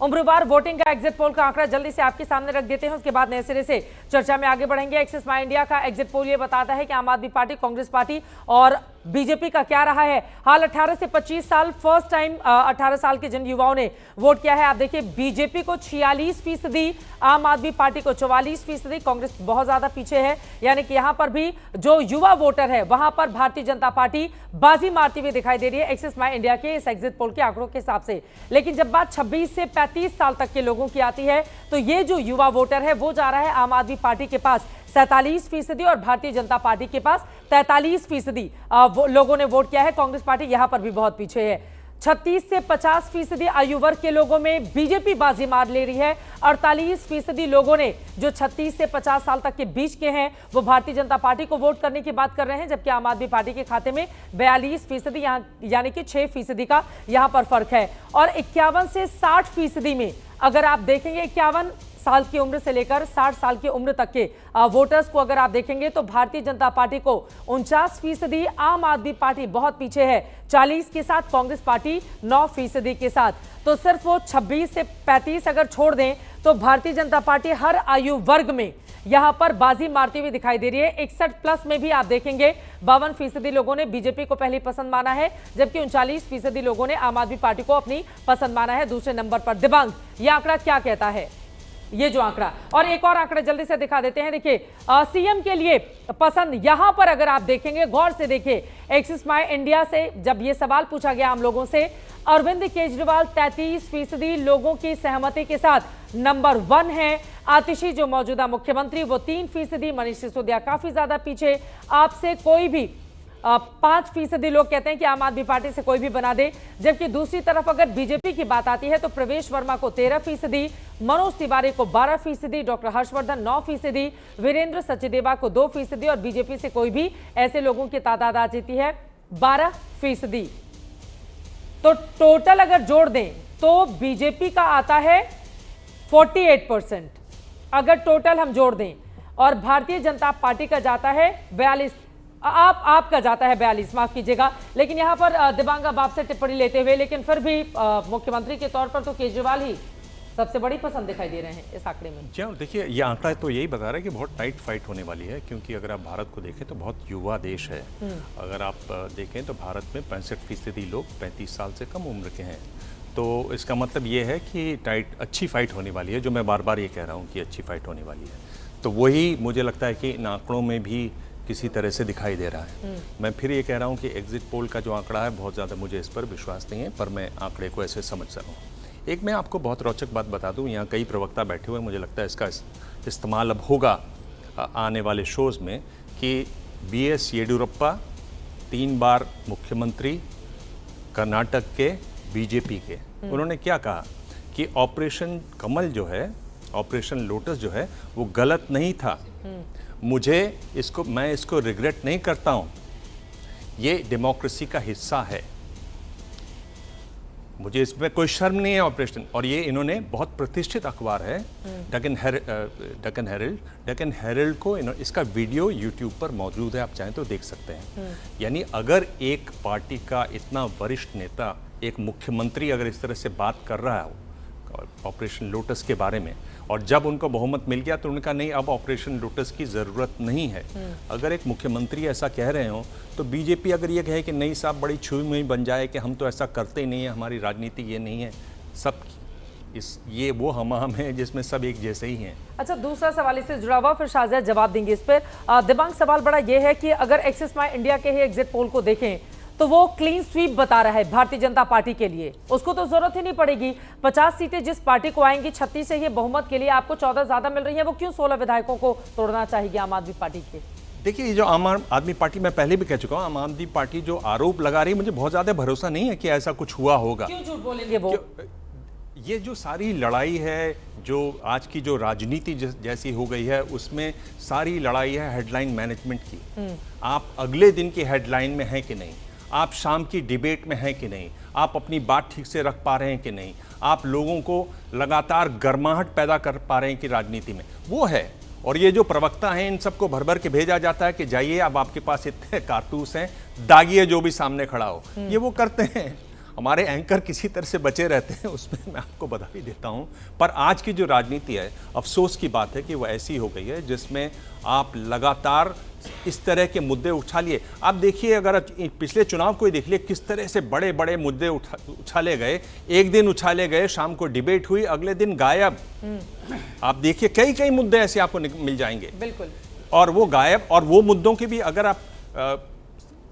उम्रवार voting का exit poll का आंकड़ा जल्दी से आपके सामने रख देते हैं, उसके बाद नए सिरे से चर्चा में आगे बढ़ेंगे। एक्सिस माई इंडिया का एग्जिट पोल ये बताता है कि आम आदमी पार्टी, कांग्रेस पार्टी और बीजेपी का क्या रहा है हाल। 18 से 25 साल फर्स्ट टाइम 18 साल के जिन युवाओं ने वोट किया है, आप देखिए बीजेपी को 46%, आम आदमी पार्टी को 44%, कांग्रेस बहुत ज्यादा पीछे है। यानी कि यहां पर भी जो युवा वोटर है वहां पर भारतीय जनता पार्टी बाजी मारती हुई दिखाई दे रही है एक्सिस माई इंडिया के इस एग्जिट पोल के आंकड़ों के हिसाब से। लेकिन जब बात 26 से 35 साल तक के लोगों की आती है तो ये जो युवा वोटर है वो जा रहा है आम आदमी पार्टी के पास 47% और भारतीय जनता पार्टी के पास 43% लोगों ने वोट किया है। कांग्रेस पार्टी यहां पर भी बहुत पीछे है। 36 से 50% आयु वर्ग के लोगों में बीजेपी बाजी मार ले रही है। 48% लोगों ने जो 36 से 50 साल तक के बीच के हैं वो भारतीय जनता पार्टी को वोट करने की बात कर रहे हैं, जबकि आम आदमी पार्टी के खाते में 42% यानी कि 6% का यहां पर फर्क है। और 51 से 60% में अगर आप देखेंगे 51 साल की उम्र से लेकर 60 साल की उम्र तक के वोटर्स को अगर आप देखेंगे तो भारतीय जनता पार्टी को 49%, आम आदमी पार्टी बहुत पीछे है 40 के साथ, कांग्रेस पार्टी 9% के साथ। तो सिर्फ वो 26 से 35 अगर छोड़ दें तो भारतीय जनता पार्टी हर आयु वर्ग में यहां पर बाजी मारती हुई दिखाई दे रही है। 61 प्लस में भी आप देखेंगे 52% लोगों ने बीजेपी को पहली पसंद माना है, जबकि 39% लोगों ने आम आदमी पार्टी को अपनी पसंद माना है। दूसरे नंबर पर दिव्यांग, यह आंकड़ा क्या कहता है, ये जो आंकड़ा, और एक और आंकड़ा जल्दी से दिखा देते हैं। देखिए सीएम के लिए पसंद यहां पर अगर आप देखेंगे, गौर से देखिए, एक्सिस माई इंडिया से जब ये सवाल पूछा गया आम लोगों से, अरविंद केजरीवाल 33% लोगों की सहमति के साथ नंबर 1 है। आतिशी जो मौजूदा मुख्यमंत्री वो 3%, मनीष सिसोदिया काफी ज्यादा पीछे, आपसे कोई भी 5% लोग कहते हैं कि आम आदमी पार्टी से कोई भी बना दे। जबकि दूसरी तरफ अगर बीजेपी की बात आती है तो प्रवेश वर्मा को 13%, मनोज तिवारी को 12%, डॉक्टर हर्षवर्धन 9%, वीरेंद्र सचदेवा को 2% और बीजेपी से कोई भी ऐसे लोगों की तादाद आ जाती है 12%। तो टोटल अगर जोड़ दें तो बीजेपी का आता है 48%, अगर टोटल हम जोड़ दें, और भारतीय जनता पार्टी का जाता है 42, आपका जाता है 42, माफ कीजिएगा। लेकिन यहां पर दिव्यांग बाप से टिप्पणी लेते हुए, लेकिन फिर भी मुख्यमंत्री के तौर पर तो केजरीवाल ही सबसे बड़ी पसंद दिखाई दे रहे हैं इस आंकड़े में। जी देखिए, ये आंकड़ा तो यही बता रहा है कि बहुत टाइट फाइट होने वाली है, क्योंकि अगर आप भारत को देखें तो बहुत युवा देश है। अगर आप देखें तो भारत में 65% लोग 35 साल से कम उम्र के हैं। तो इसका मतलब ये है कि अच्छी फाइट होने वाली है, जो मैं बार बार ये कह रहा हूँ कि अच्छी फाइट होने वाली है। तो वही मुझे लगता है कि इन आंकड़ों में भी किसी तरह से दिखाई दे रहा है। मैं फिर ये कह रहा हूँ कि एग्जिट पोल का जो आंकड़ा है बहुत ज़्यादा मुझे इस पर विश्वास नहीं है, पर मैं आंकड़े को ऐसे समझ रहा हूँ। एक मैं आपको बहुत रोचक बात बता दूँ, यहाँ कई प्रवक्ता बैठे हुए हैं, मुझे लगता है इसका इस्तेमाल अब होगा आने वाले शोज़ में, कि BS येडियुरप्पा 3 बार मुख्यमंत्री कर्नाटक के बीजेपी के, उन्होंने क्या कहा कि ऑपरेशन कमल जो है, ऑपरेशन लोटस जो है वो गलत नहीं था, मैं इसको रिग्रेट नहीं करता हूं, ये डेमोक्रेसी का हिस्सा है, मुझे इसमें कोई शर्म नहीं है ऑपरेशन। और ये इन्होंने बहुत प्रतिष्ठित अखबार है डेक्कन हेरल्ड को, इसका वीडियो यूट्यूब पर मौजूद है, आप चाहें तो देख सकते हैं। यानी अगर एक पार्टी का इतना वरिष्ठ नेता, एक मुख्यमंत्री अगर इस तरह से बात कर रहा है ऑपरेशन लोटस के बारे में, और जब उनको बहुमत मिल गया तो उन्होंने कहा नहीं, अब ऑपरेशन लोटस की ज़रूरत नहीं है। अगर एक मुख्यमंत्री ऐसा कह रहे हो तो बीजेपी अगर ये कहे कि नहीं साहब बड़ी छुई मुई बन जाए कि हम तो ऐसा करते ही नहीं है, हमारी राजनीति ये नहीं है, सब ये वो हम हैं जिसमें सब एक जैसे ही हैं। अच्छा, दूसरा सवाल इससे जुड़ा हुआ, फिर शाहज़ैद जवाब देंगे इस पर। दिव्यांग, सवाल बड़ा ये है कि अगर एक्सिस माई इंडिया के ही एग्जिट पोल को देखें तो वो क्लीन स्वीप बता रहा है भारतीय जनता पार्टी के लिए, उसको तो जरूरत ही नहीं पड़ेगी। 50 सीटें जिस पार्टी को आएंगी, 36 से ही बहुमत के लिए आपको 14 ज्यादा मिल रही है, वो क्यों 16 विधायकों को तोड़ना चाहेगी आम आदमी पार्टी के? देखिए, ये जो आम आदमी पार्टी, मैं पहले भी कह चुका हूँ, आम आदमी पार्टी जो आरोप लगा रही है, मुझे बहुत ज्यादा भरोसा नहीं है कि ऐसा कुछ हुआ होगा। क्यों झूठ बोलेंगे वो? ये जो सारी लड़ाई है, जो आज की जो राजनीति जैसी हो गई है, उसमें सारी लड़ाई है हेडलाइन मैनेजमेंट की। आप अगले दिन की हेडलाइन में हैं कि नहीं, आप शाम की डिबेट में हैं कि नहीं, आप अपनी बात ठीक से रख पा रहे हैं कि नहीं, आप लोगों को लगातार गर्माहट पैदा कर पा रहे हैं कि राजनीति में, वो है। और ये जो प्रवक्ता हैं, इन सबको भर भर के भेजा जाता है कि जाइए, अब आपके पास इतने कारतूस हैं, दागिए जो भी सामने खड़ा हो, ये वो करते हैं। हमारे एंकर किसी तरह से बचे रहते हैं, उसमें मैं आपको बधाई देता हूं। पर आज की जो राजनीति है, अफसोस की बात है कि वो ऐसी हो गई है जिसमें आप लगातार इस तरह के मुद्दे उछालिए। आप देखिए, अगर पिछले चुनाव को ही देख लिए, किस तरह से बड़े बड़े मुद्दे उछाले गए। एक दिन उछाले गए, शाम को डिबेट हुई, अगले दिन गायब। आप देखिए कई कई मुद्दे ऐसे आपको मिल जाएंगे, बिल्कुल, और वो गायब। और वो मुद्दों की भी अगर आप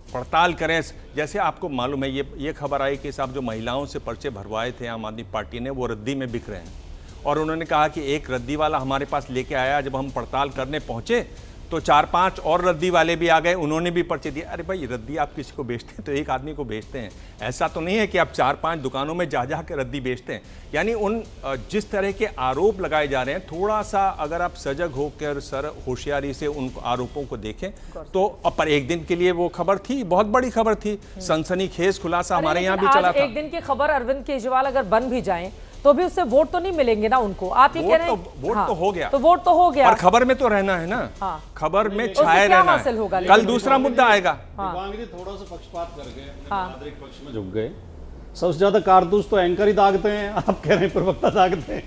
पड़ताल करें, जैसे आपको मालूम है, ये खबर आई कि साहब जो महिलाओं से पर्चे भरवाए थे आम आदमी पार्टी ने, वो रद्दी में बिक रहे हैं। और उन्होंने कहा कि एक रद्दी वाला हमारे पास लेके आया, जब हम पड़ताल करने पहुंचे तो 4-5 और रद्दी वाले भी आ गए, उन्होंने भी पर्चे दिए। अरे भाई, रद्दी आप किसी को बेचते हैं तो एक आदमी को बेचते हैं, ऐसा तो नहीं है कि आप 4-5 दुकानों में जा के रद्दी बेचते हैं। यानी उन जिस तरह के आरोप लगाए जा रहे हैं, थोड़ा सा अगर आप सजग होकर होशियारी से उन आरोपों को देखें तो। पर एक दिन के लिए वो खबर थी, बहुत बड़ी खबर थी, सनसनीखेज खुलासा हमारे यहाँ भी चला था। एक दिन की खबर, अरविंद केजरीवाल अगर बन भी जाएं तो भी उससे वोट तो नहीं मिलेंगे ना उनको। आप ये कह रहे हैं वोट तो हो गया, तो वोट तो हो गया, पर खबर में तो रहना है ना। हाँ। खबर में छाए रहना है। कल दूसरा मुद्दा आएगा। थोड़ा सा पक्षपात करके नागरिक पक्ष में झुक गए। सबसे ज्यादा कारतूस तो एंकर ही दागते हैं, आप कह रहे हैं प्रवक्ता दागते हैं।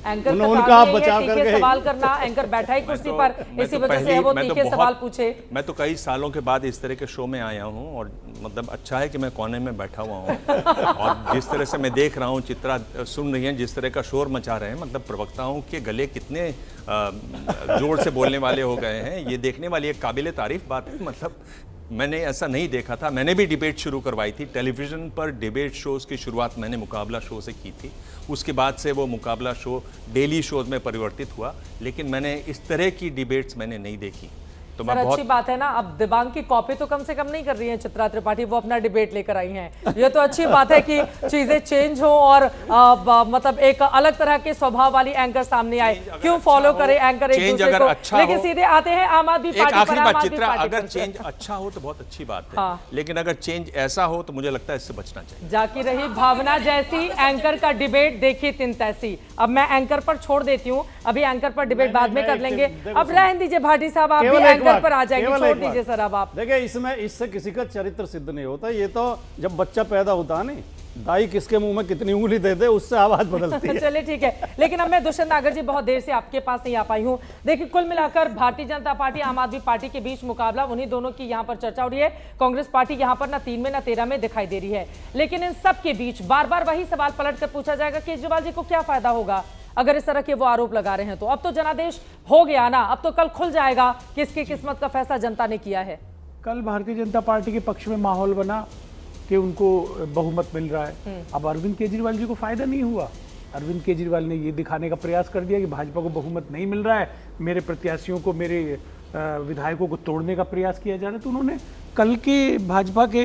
एंकर उनका आप बचाव कर करके सवाल करना, एंकर बैठा ही कुर्सी पर, इसी वजह से वो तीखे सवाल पूछे। मैं तो कई सालों के बाद इस तरह के शो में आया हूं, और मतलब अच्छा है कि मैं कोने में बैठा हुआ हूं। और जिस तरह से मैं देख रहा हूं, चित्रा सुन रही हैं, जिस तरह का शोर मचा रहे हैं, मतलब प्रवक्ताओं के गले कितने जोर से बोलने वाले हो गए हैं, ये देखने वाली एक काबिले तारीफ बात है। मतलब मैंने ऐसा नहीं देखा था। मैंने भी डिबेट शुरू करवाई थी टेलीविज़न पर। डिबेट शोज़ की शुरुआत मैंने मुकाबला शो से की थी, उसके बाद से वो मुकाबला शो डेली शोज़ में परिवर्तित हुआ, लेकिन मैंने इस तरह की डिबेट्स मैंने नहीं देखी। तो मैं अच्छी बात है ना, अब दिबांग की कॉपी तो कम से कम नहीं कर रही है चित्रा त्रिपाठी, वो अपना डिबेट लेकर आई हैं। ये तो अच्छी बात है कि चीजें चेंज हो और मतलब एक अलग तरह के स्वभाव वाली एंकर सामने आए। क्यों फॉलो करे एंकर एक दूसरे को, लेकिन सीधे आते हैं आम आदमी पार्टी पर। आखिरी बात चित्रा, अगर चेंज अच्छा हो तो बहुत अच्छी बात है, लेकिन अगर चेंज ऐसा हो तो मुझे लगता है इससे बचना चाहिए। जाकी रही भावना जैसी, एंकर का डिबेट देखी तिन तैसी। अब मैं एंकर पर छोड़ देती हूँ, अभी एंकर पर डिबेट बाद में कर लेंगे। अब रहने दीजिए भाटी साहब, आप भी एंकर पर आ जाएंगे, छोड़ दीजिए सर। अब आप देखिए, इसमें इससे किसी का चरित्र सिद्ध नहीं होता। ये तो जब बच्चा पैदा होता है नहीं, दाई किसके मुंह में कितनी उंगली दे दे, उससे आवाज बदलती है। चलिए ठीक है, लेकिन अब मैं दुष्यंत नागर जी बहुत देर से आपके पास नहीं आ पाई हूँ। देखिए, कुल मिलाकर भारतीय जनता पार्टी आम आदमी पार्टी के बीच मुकाबला, उन्हीं दोनों की यहाँ पर चर्चा हो रही है। कांग्रेस पार्टी यहाँ पर ना 3 में ना 13 में दिखाई दे रही है। लेकिन इन सब के बीच बार बार वही सवाल पलट कर पूछा जाएगा, केजरीवाल जी को क्या फायदा होगा अगर इस तरह के वो आरोप लगा रहे हैं तो? अब तो जनादेश हो गया ना, अब तो कल खुल जाएगा किसकी किस्मत का फैसला जनता ने किया है। कल भारतीय जनता पार्टी के पक्ष में माहौल बना कि उनको बहुमत मिल रहा है। अब अरविंद केजरीवाल जी को फायदा नहीं हुआ। अरविंद केजरीवाल ने ये दिखाने का प्रयास कर दिया कि भाजपा को बहुमत नहीं मिल रहा है, मेरे प्रत्याशियों को, मेरे विधायकों को तोड़ने का प्रयास किया जा रहा है। तो उन्होंने कल के भाजपा के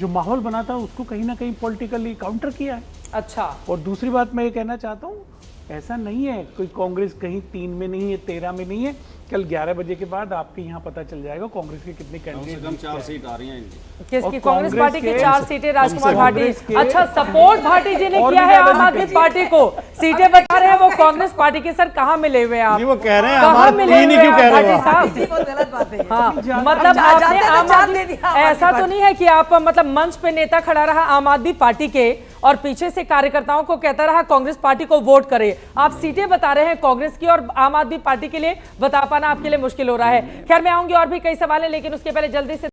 जो माहौल बना था उसको कहीं ना कहीं पॉलिटिकली काउंटर किया है। अच्छा, और दूसरी बात मैं ये कहना चाहता हूँ, ऐसा नहीं है कोई कांग्रेस कहीं 3 में नहीं है, 13 में नहीं है। कल 11 बजे के बाद आपके यहाँ पता चल जाएगा कांग्रेस के कितने कैंडिडेट। 4 सीट आ रही हैं किसकी? कांग्रेस पार्टी की 4 सीटें, राजकुमार भाटी। अच्छा, सपोर्ट भाटी जी ने किया है आम आदमी पार्टी को, सीटें बता रहे हैं वो कांग्रेस पार्टी के। सर कहाँ मिले हुए आप? वो कह रहे हैं हमारे 3 ही क्यों कह रहे हो साहब? गलत बात है। हाँ, मतलब आपने आम आदमी, ऐसा तो नहीं है कि आप मतलब मंच पे नेता खड़ा रहा आम आदमी पार्टी के और पीछे से कार्यकर्ताओं को कहता रहा कांग्रेस पार्टी को वोट करे। आप सीटें बता रहे हैं कांग्रेस की और आम आदमी पार्टी के लिए बता पाना आपके लिए मुश्किल हो रहा है। खैर, मैं आऊंगी और भी कई सवाल है, लेकिन उसके पहले जल्दी से